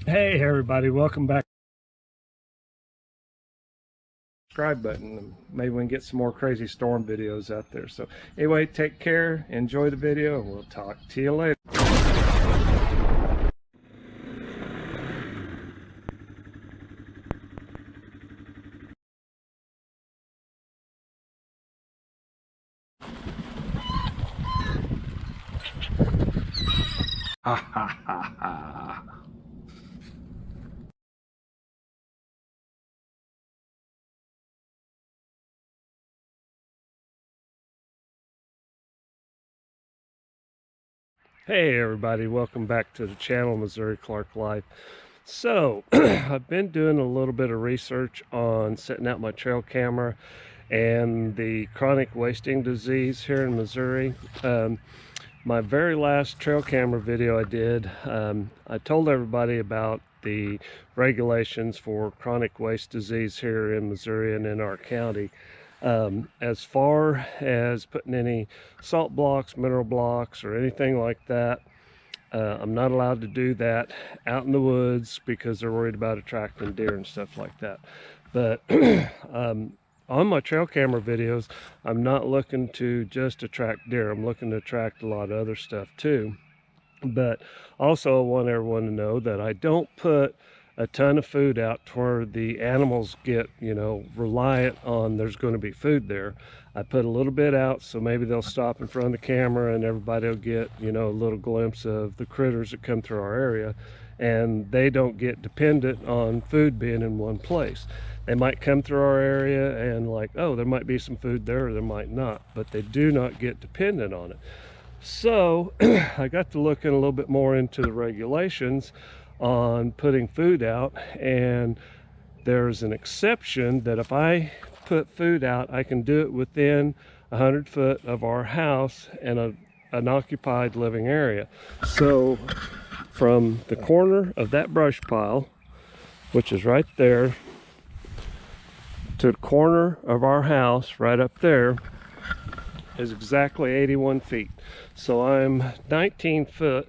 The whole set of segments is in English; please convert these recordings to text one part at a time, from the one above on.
Hey everybody, welcome back. Subscribe button. Maybe we can get some more crazy storm videos out there. So anyway, take care, enjoy the video, and we'll talk to you later. Ha ha ha ha. Hey everybody, welcome back to the channel, Missouri Clark Life. So I've been doing a little bit of research on setting out my trail camera and the chronic wasting disease here in Missouri. My very last trail camera video I did, I told everybody about the regulations for chronic waste disease here in Missouri and in our county. As far as putting any salt blocks, mineral blocks, or anything like that, I'm not allowed to do that out in the woods because they're worried about attracting deer and stuff like that. But on my trail camera videos, I'm not looking to just attract deer. I'm looking to attract a lot of other stuff too. But also I want everyone to know that I don't put a ton of food out to where the animals get, reliant on there's going to be food there. I put a little bit out so maybe they'll stop in front of the camera and everybody will get, a little glimpse of the critters that come through our area, and they don't get dependent on food being in one place. They might come through our area and like, oh, there might be some food there, or there might not, but they do not get dependent on it. So I got to looking a little bit more into the regulations on putting food out, and there's an exception that if I put food out, I can do it within 100 foot of our house and an occupied living area. So from the corner of that brush pile, which is right there, to the corner of our house right up there is exactly 81 feet. So I'm 19 foot,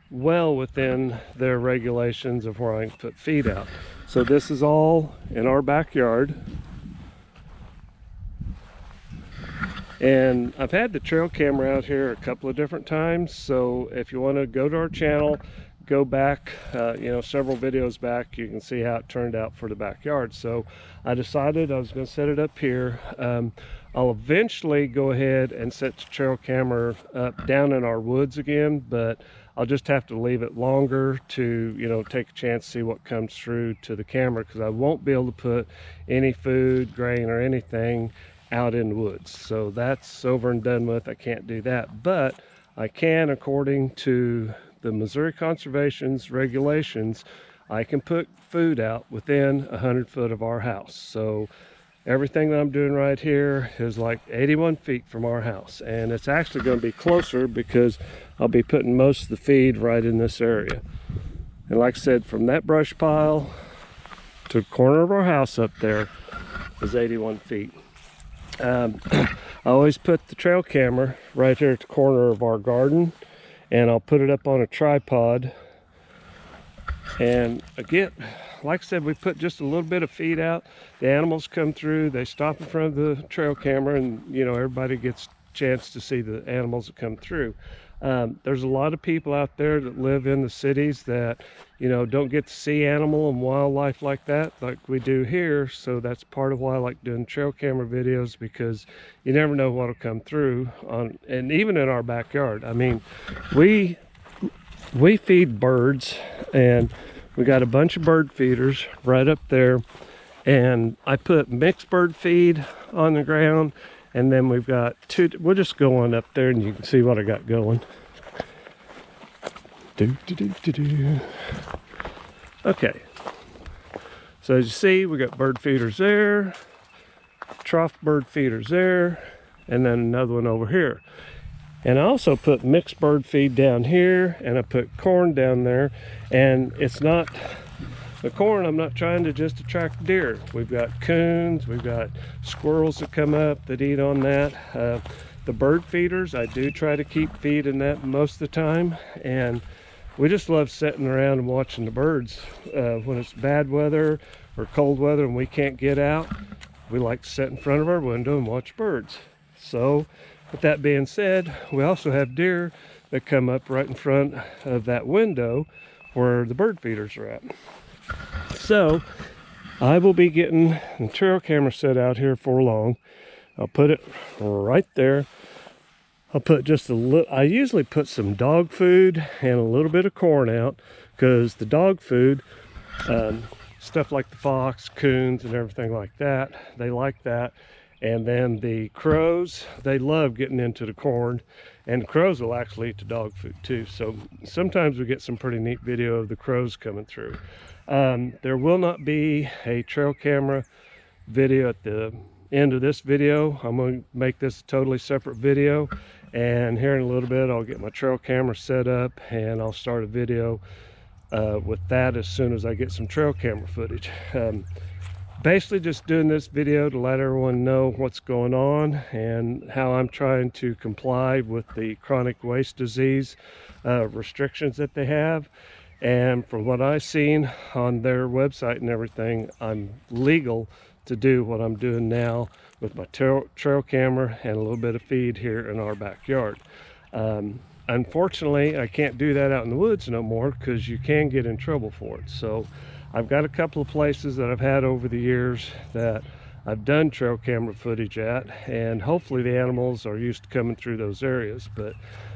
well within their regulations of where I can put feed out. So this is all in our backyard. And I've had the trail camera out here a couple of different times. So if you want to go to our channel, go back, several videos back, you can see how it turned out for the backyard. So I decided I was going to set it up here. I'll eventually go ahead and set the trail camera up down in our woods again, but I'll just have to leave it longer to, take a chance to see what comes through to the camera, because I won't be able to put any food, grain, or anything out in the woods. So that's over and done with. I can't do that, but I can, according to the Missouri Conservation's regulations, I can put food out within 100 foot of our house. So everything that I'm doing right here is like 81 feet from our house, and it's actually going to be closer because I'll be putting most of the feed right in this area. And like I said, from that brush pile to the corner of our house up there is 81 feet. I always put the trail camera right here at the corner of our garden, and I'll put it up on a tripod. And again, like I said, we put just a little bit of feed out. The animals come through, they stop in front of the trail camera, and everybody gets a chance to see the animals that come through. There's a lot of people out there that live in the cities that don't get to see animal and wildlife like that, like we do here. So that's part of why I like doing trail camera videos, because you never know what'll come through and even in our backyard. I mean, we feed birds, and we got a bunch of bird feeders right up there, and I put mixed bird feed on the ground, and then we've got two. We'll just go on up there and you can see what I got going. Okay, so as you see, we got bird feeders there, trough bird feeders there, and then another one over here. And I also put mixed bird feed down here, and I put corn down there. And it's not the corn, I'm not trying to just attract deer. We've got coons, we've got squirrels that come up that eat on that. The bird feeders, I do try to keep feeding that most of the time, and we just love sitting around and watching the birds. When it's bad weather or cold weather and we can't get out, we like to sit in front of our window and watch birds. So with that being said, we also have deer that come up right in front of that window where the bird feeders are at. So I will be getting the trail camera set out here for long. I'll put it right there. I'll put just a little, I usually put some dog food and a little bit of corn out, because the dog food, stuff like the fox, coons, and everything like that, they like that. And then the crows, they love getting into the corn, and the crows will actually eat the dog food too. So sometimes we get some pretty neat video of the crows coming through. There will not be a trail camera video at the end of this video. I'm going to make this a totally separate video, and here in a little bit I'll get my trail camera set up and I'll start a video with that as soon as I get some trail camera footage. Basically just doing this video to let everyone know what's going on and how I'm trying to comply with the chronic waste disease restrictions that they have. And from what I've seen on their website and everything, I'm legal to do what I'm doing now with my trail camera and a little bit of feed here in our backyard. Unfortunately, I can't do that out in the woods no more, because you can get in trouble for it. So I've got a couple of places that I've had over the years that I've done trail camera footage at, and hopefully the animals are used to coming through those areas. But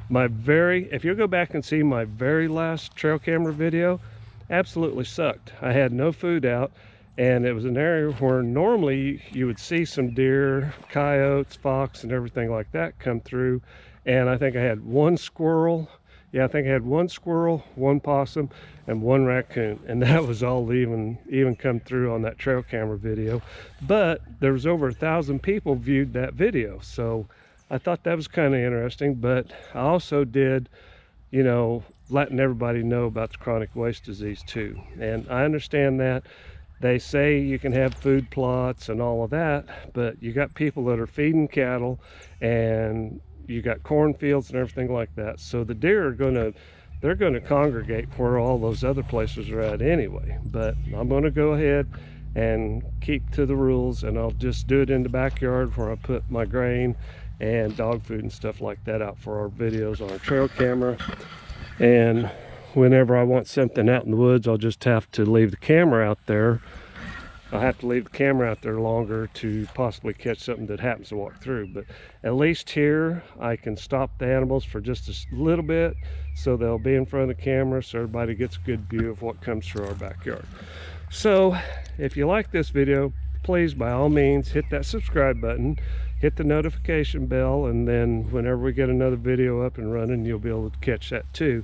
if you go back and see my very last trail camera video, absolutely sucked. I had no food out, and it was an area where normally you would see some deer, coyotes, fox, and everything like that come through. And I think I had one squirrel. Yeah, I think I had one squirrel, one possum, and one raccoon, and that was all even come through on that trail camera video. But there was over 1,000 people viewed that video, so I thought that was kind of interesting. But I also did, you know, letting everybody know about the chronic waste disease too. And I understand that they say you can have food plots and all of that, but you got people that are feeding cattle, and you got cornfields and everything like that. So the deer are they're gonna congregate where all those other places are at anyway. But I'm gonna go ahead and keep to the rules, and I'll just do it in the backyard where I put my grain and dog food and stuff like that out for our videos on our trail camera. And whenever I want something out in the woods, I'll just have to leave the camera out there. I'll have to leave the camera out there longer to possibly catch something that happens to walk through. But at least here I can stop the animals for just a little bit, so they'll be in front of the camera so everybody gets a good view of what comes through our backyard. So if you like this video, please by all means hit that subscribe button, hit the notification bell, and then whenever we get another video up and running, you'll be able to catch that too.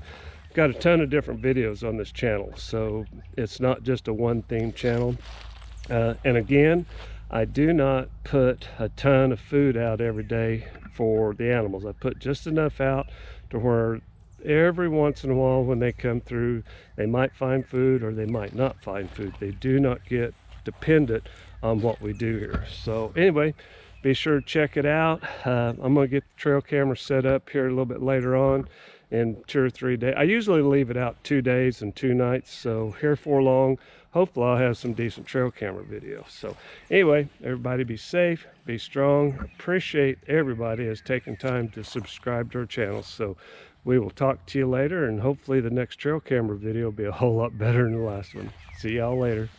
Got a ton of different videos on this channel, so it's not just a one theme channel. And again, I do not put a ton of food out every day for the animals. I put just enough out to where every once in a while when they come through, they might find food or they might not find food. They do not get dependent on what we do here. So anyway, be sure to check it out. I'm going to get the trail camera set up here a little bit later on in 2 or 3 days. I usually leave it out 2 days and 2 nights, so here for long, hopefully I'll have some decent trail camera video. So anyway, everybody be safe, be strong. Appreciate everybody has taken time to subscribe to our channel. So we will talk to you later, and hopefully the next trail camera video will be a whole lot better than the last one. See y'all later.